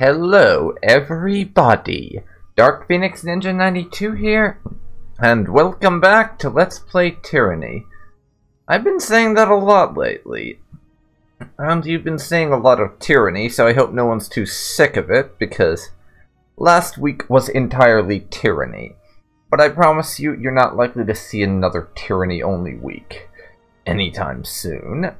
Hello, everybody. DarkPhoenix Ninja 92 here, and welcome back to Let's Play Tyranny. I've been saying that a lot lately, and you've been saying a lot of tyranny, so I hope no one's too sick of it, because last week was entirely tyranny. But I promise you, you're not likely to see another tyranny-only week anytime soon.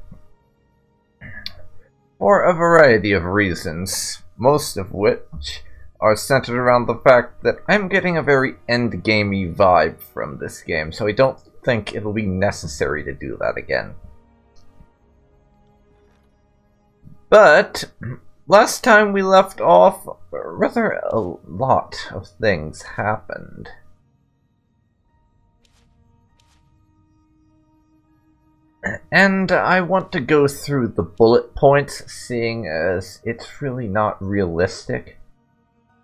For a variety of reasons, most of which are centered around the fact that I'm getting a very endgamey vibe from this game, so I don't think it'll be necessary to do that again. But last time we left off, rather a lot of things happened. And I want to go through the bullet points, seeing as it's really not realistic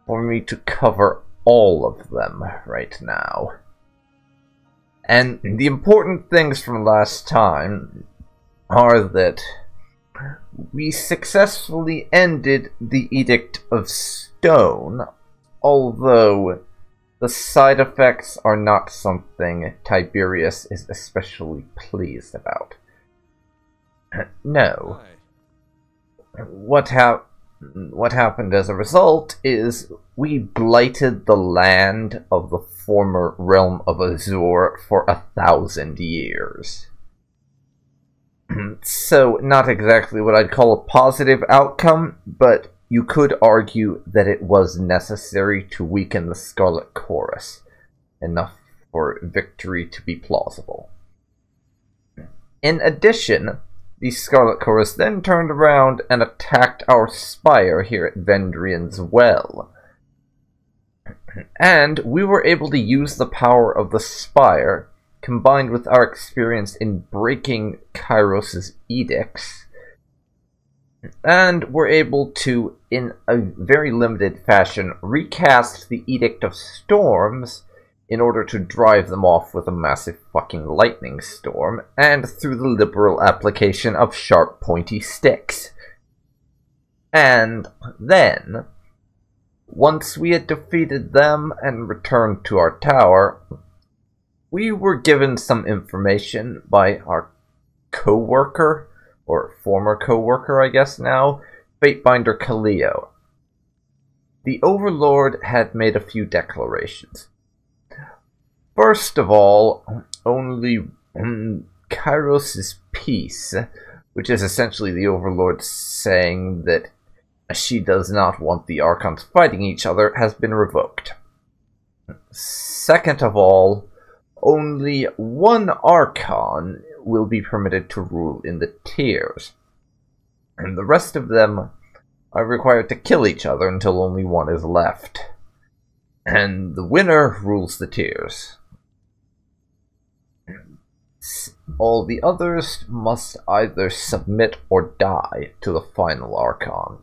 for me to cover all of them right now. And the important things from last time are that we successfully ended the Edict of Stone, although the side effects are not something Tiberius is especially pleased about. No. What happened as a result is we blighted the land of the former realm of Azure for 1,000 years. So, not exactly what I'd call a positive outcome, but you could argue that it was necessary to weaken the Scarlet Chorus, enough for victory to be plausible. In addition, the Scarlet Chorus then turned around and attacked our spire here at Vendrian's Well. And we were able to use the power of the spire, combined with our experience in breaking Kairos' edicts, and we're able to, in a very limited fashion, recast the Edict of Storms in order to drive them off with a massive fucking lightning storm, and through the liberal application of sharp, pointy sticks. And then, once we had defeated them and returned to our tower, we were given some information by our co-worker, or former co-worker, I guess now, Fatebinder Kaleo. The Overlord had made a few declarations. First of all, only Kairos' peace, which is essentially the Overlord saying that she does not want the Archons fighting each other, has been revoked. Second of all, only one Archon will be permitted to rule in the tiers, and the rest of them are required to kill each other until only one is left. And the winner rules the tiers. All the others must either submit or die to the final Archon.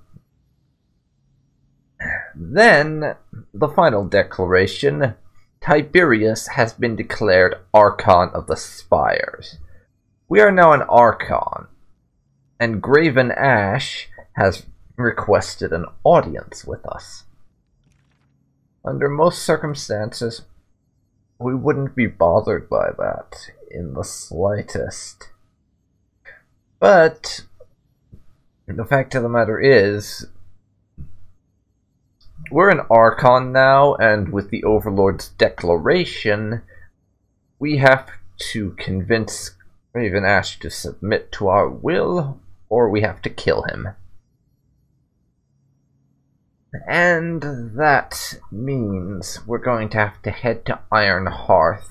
Then, the final declaration: Tiberius has been declared Archon of the Spires. We are now an Archon, and Graven Ashe has requested an audience with us. Under most circumstances, we wouldn't be bothered by that in the slightest. But the fact of the matter is, we're an Archon now, and with the Overlord's declaration, we have to convince Graven Ashe to submit to our will, or we have to kill him. And that means we're going to have to head to Iron Hearth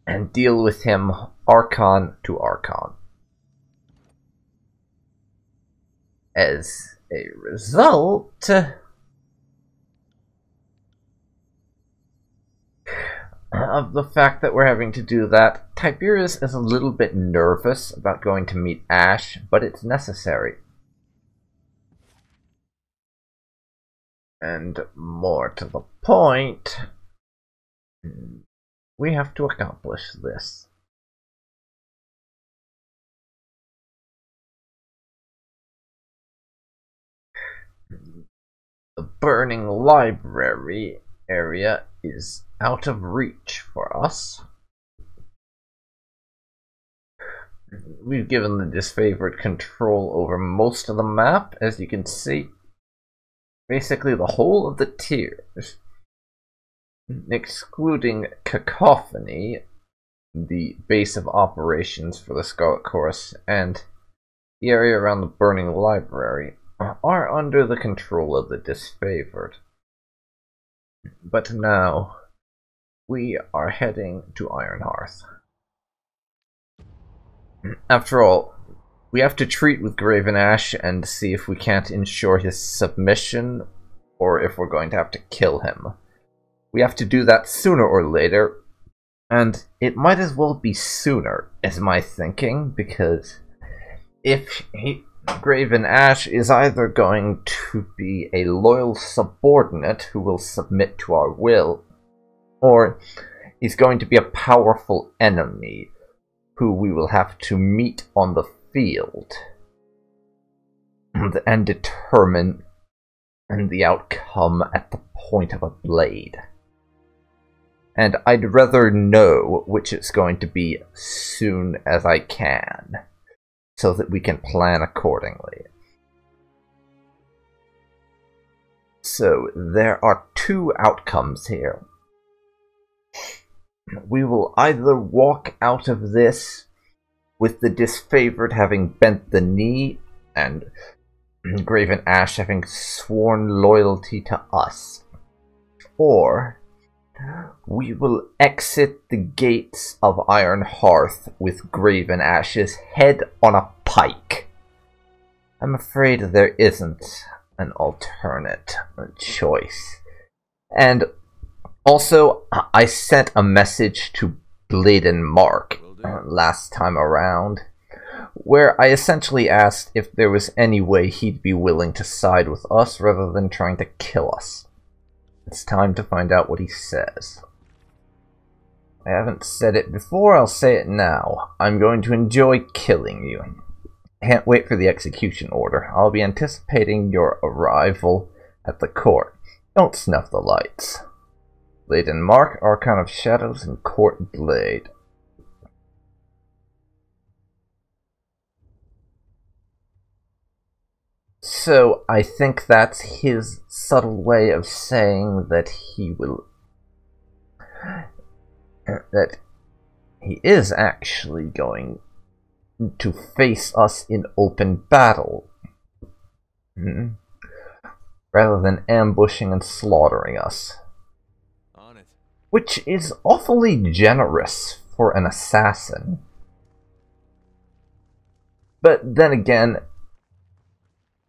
and deal with him Archon to Archon. As a result of the fact that we're having to do that, Tiberius is a little bit nervous about going to meet Ashe, but it's necessary. And more to the point, we have to accomplish this. burning library area is out of reach for us. We've given the disfavored control over most of the map, as you can see. Basically the whole of the tiers, excluding Cacophony, the base of operations for the Scarlet Chorus, and the area around the burning library, are under the control of the disfavored. But now, we are heading to Ironhearth. After all, we have to treat with Graven Ashe and see if we can't ensure his submission, or if we're going to have to kill him. We have to do that sooner or later, and it might as well be sooner, is my thinking, because if Graven Ashe is either going to be a loyal subordinate who will submit to our will, or he's going to be a powerful enemy who we will have to meet on the field and determine the outcome at the point of a blade. And I'd rather know which it's going to be soon as I can, so that we can plan accordingly. So, there are two outcomes here. We will either walk out of this with the disfavored having bent the knee, and Graven Ashe having sworn loyalty to us, or we will exit the gates of Ironhearth with Graven Ashe's head on a pike. I'm afraid there isn't an alternate choice. And also, I sent a message to Bladen Mark last time around, where I essentially asked if there was any way he'd be willing to side with us rather than trying to kill us. It's time to find out what he says. I haven't said it before, I'll say it now. I'm going to enjoy killing you. Can't wait for the execution order. I'll be anticipating your arrival at the court. Don't snuff the lights. Bladen Mark, Archon of Shadows, and Court Blade. So, I think that's his subtle way of saying that he will... that he is actually going to face us in open battle, rather than ambushing and slaughtering us. On it. Which is awfully generous for an assassin. But then again,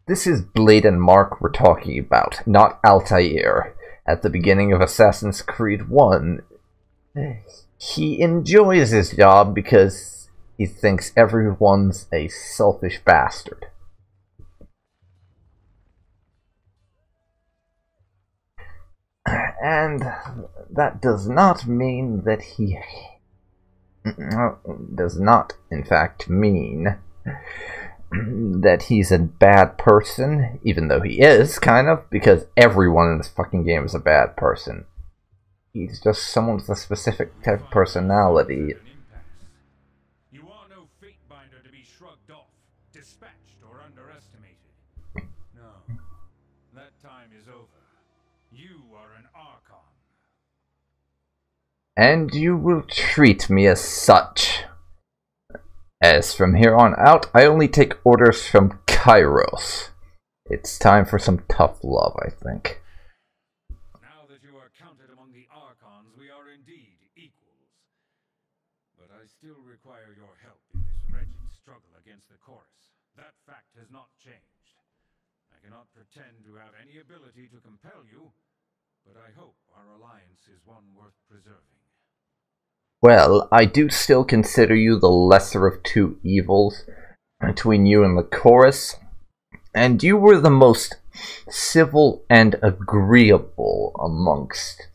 this is Bladen Mark we're talking about, not Altair. At the beginning of Assassin's Creed 1, he enjoys his job because he thinks everyone's a selfish bastard. And that does not mean that he... does not, in fact, mean that he's a bad person, even though he is, kind of, because everyone in this fucking game is a bad person. He's just someone with a specific type of personality. You are no fate binder to be shrugged off, dispatched, or underestimated. No, that time is over. You are an Archon. And you will treat me as such. As from here on out, I only take orders from Kairos. It's time for some tough love, I think. Now that you are counted among the Archons, we are indeed equals. But I still require your help in this wretched struggle against the Chorus. That fact has not changed. I cannot pretend to have any ability to compel you, but I hope our alliance is one worth preserving. Well, I do still consider you the lesser of two evils between you and the Chorus, and you were the most civil and agreeable amongst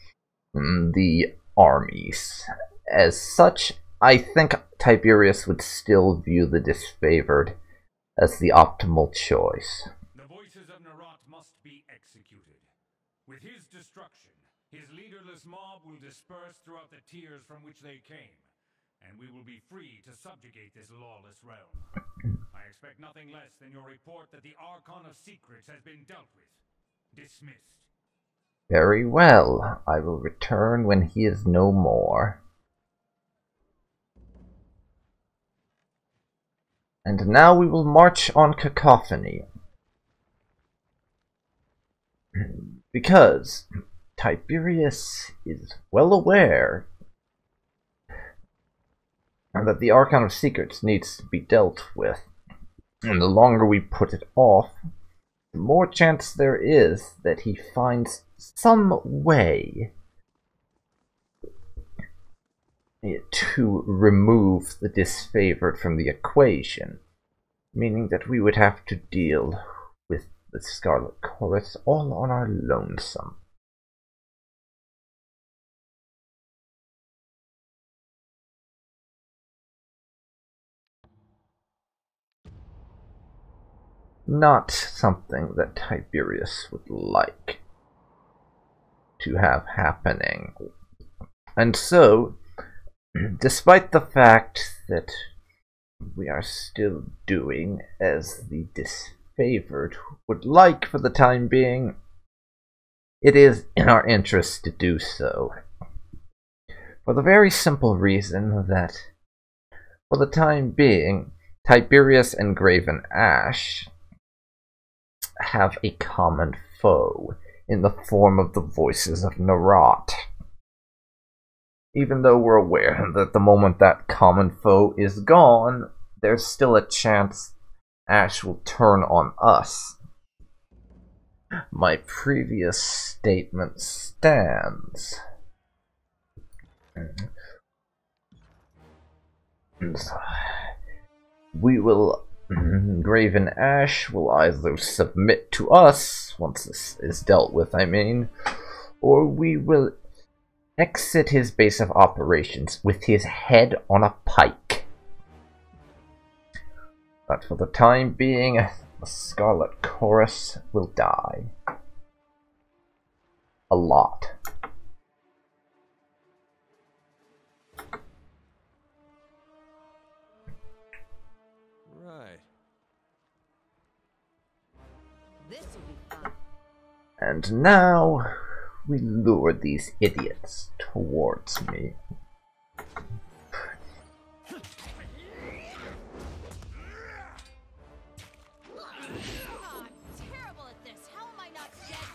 the armies. As such, I think Tiberius would still view the disfavored as the optimal choice. The Voices of Nerat must be executed. his leaderless mob will disperse throughout the tiers from which they came, and we will be free to subjugate this lawless realm. I expect nothing less than your report that the Archon of Secrets has been dealt with. Dismissed. Very well. I will return when he is no more. And now we will march on Cacophony. Because Tiberius is well aware that the Archon of Secrets needs to be dealt with. And the longer we put it off, the more chance there is that he finds some way to remove the disfavored from the equation, meaning that we would have to deal with the Scarlet Chorus all on our lonesome. Not something that Tiberius would like to have happening. And so, despite the fact that we are still doing as the disfavored would like for the time being, it is in our interest to do so. For the very simple reason that, for the time being, Tiberius and Graven Ashe have a common foe in the form of the Voices of Nerat. Even though we're aware that the moment that common foe is gone, there's still a chance Ashe will turn on us. My previous statement stands. We will... Graven Ashe will either submit to us, once this is dealt with, I mean, or we will exit his base of operations with his head on a pike. But for the time being, the Scarlet Chorus will die. A lot. Right. This'll be fun. And now we lure these idiots towards me. I'm terrible at this. How am I not dead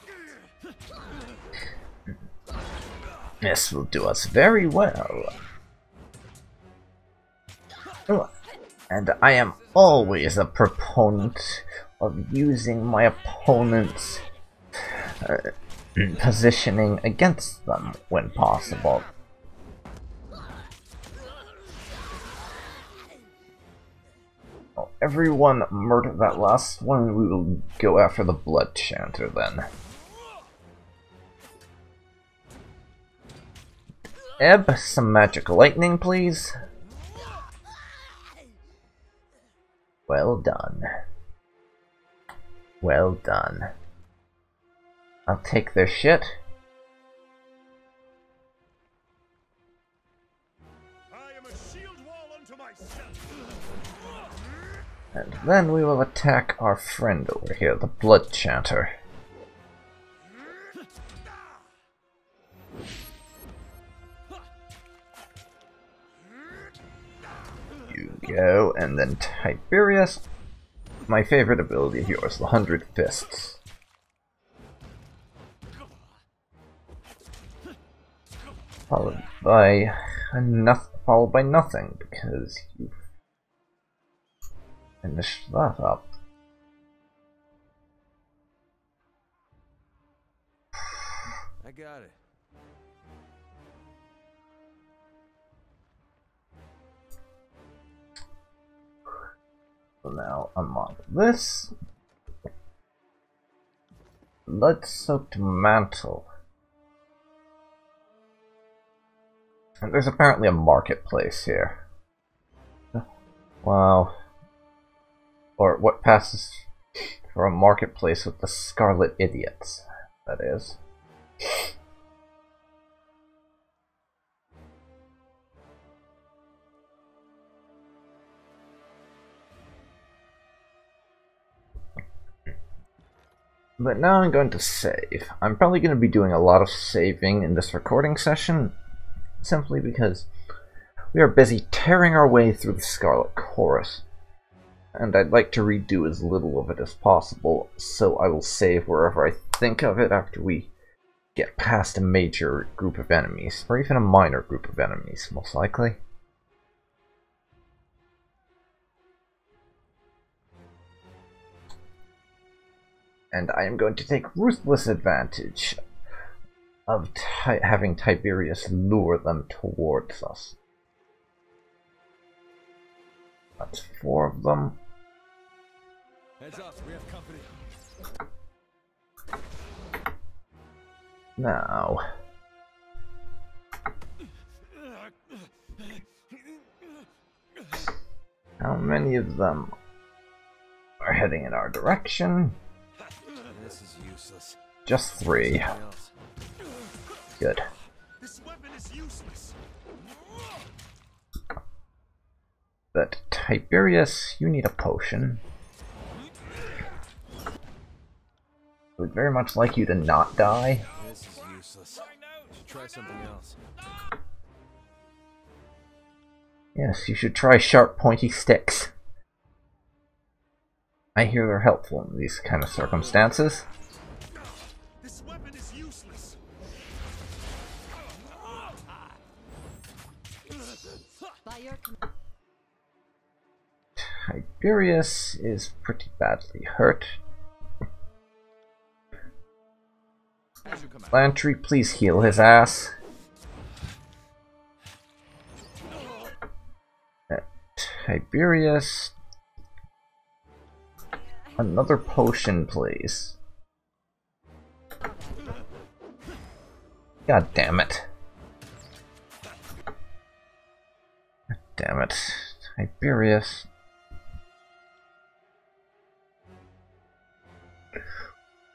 yet? This will do us very well. And I am always a proponent of using my opponent's positioning against them when possible. Oh, everyone murder that last one, we will go after the Blood Chanter then. Ebb, some magic lightning, please. Well done. Well done. I'll take their shit. I am a shield wall unto myself. And then we will attack our friend over here, the Blood Chanter. You go, and then Tiberius. My favorite ability of yours, the 100 Fists. Followed by nothing, because you finished that up. I got it. So now unlock this. Blood-soaked mantle. And there's apparently a marketplace here. Wow. Or what passes for a marketplace with the Scarlet Idiots, that is. But now I'm going to save. I'm probably going to be doing a lot of saving in this recording session, simply because we are busy tearing our way through the Scarlet Chorus, and I'd like to redo as little of it as possible, so I will save wherever I think of it after we get past a major group of enemies, or even a minor group of enemies, most likely. And I am going to take ruthless advantage of having Tiberius lure them towards us. That's 4 of them. Heads up, we have company. Now, how many of them are heading in our direction? This is useless. Just 3. Good. This weapon is useless. But Tiberius, you need a potion. I would very much like you to not die. This is useless. Should try something else. Yes, you should try sharp, pointy sticks. I hear they're helpful in these kind of circumstances. This weapon is useless. By your Tiberius is pretty badly hurt. Lantry, please heal his ass. Tiberius. Another potion, please. God damn it. God damn it. Tiberius.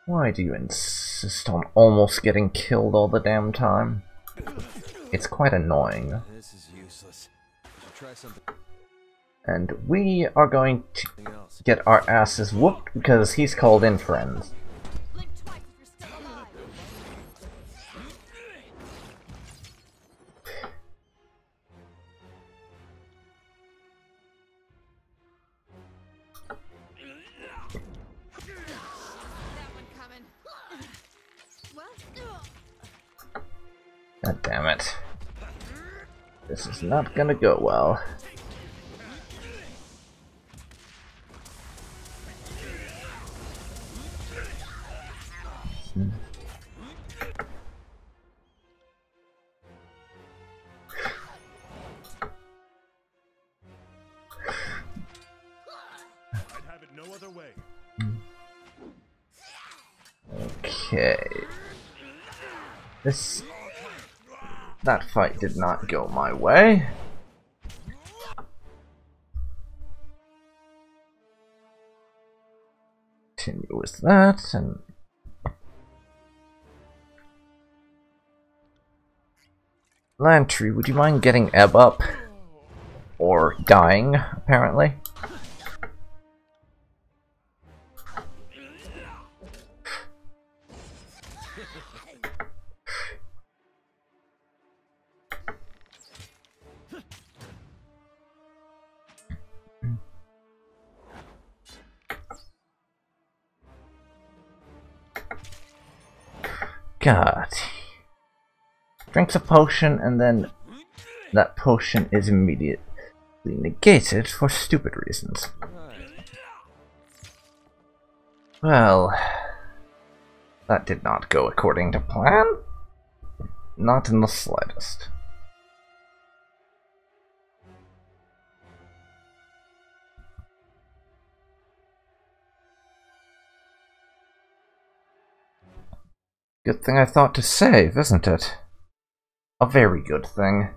Why do you insist on almost getting killed all the damn time? It's quite annoying. This is useless. Should try something And we are going to else. get our asses whooped because he's called in friends. blink twice if you're still alive. That one coming. Well, God damn it. This is not gonna go well. I'd have it no other way. Okay. That fight did not go my way. Continue with that, and Lantry, would you mind getting Ebb up? Or dying, apparently. God. Drinks a potion, and then that potion is immediately negated for stupid reasons. Well, that did not go according to plan. Not in the slightest. Good thing I thought to save, isn't it? A very good thing.